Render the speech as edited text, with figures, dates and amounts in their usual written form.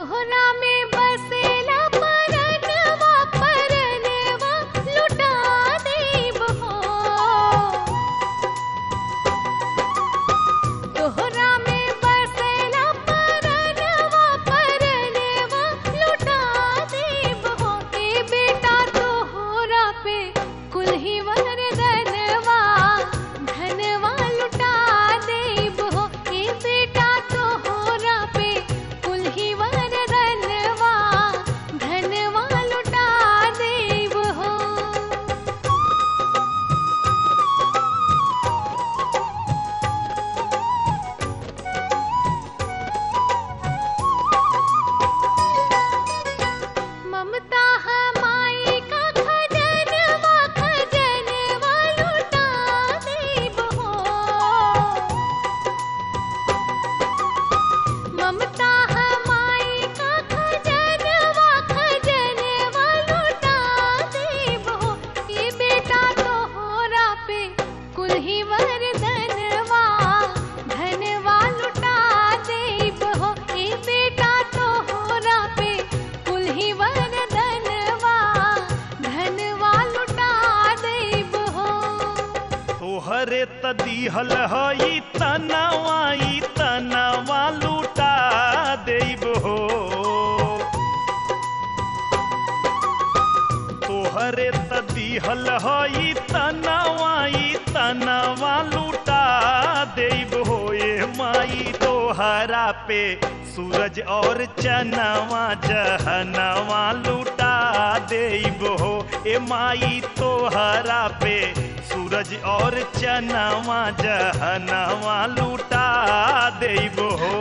तोहरा में बसेला परनवा परनवा लुटा देब हो। तोहरा में बसेला परनवा परनवा लुटा देब हो। ए बेटा तोहरा पे कुल्ही वरदनवा धनवा लुटा देब हो। ए बेटा तोहरा पे कुल्ही वरदनवा धनवा लुटा देब हो। ममता हमाई का खजनवा खजनवा लुटा देब हो। ममता हमाई का खजनवा खजनवा लुटा देब हो। ए बेटा तोहरा पे कुल्ही वरदनवा धनवा लुटा देब हो। ए बेटा तोहरा पे कुल्ही वरदनवा धनवा लुटा देब हो। तोहरे त दिहल हई तनवा लुटा देब हो। तोहरे त दिहल हई तनवा लुटा देब हो। ए माई तोहरा पे सूरज और चनवा जहनवा लुटा देब हो। ए माई तोहरा पे सूरज और चनवा जहनवा लुटा देब हो।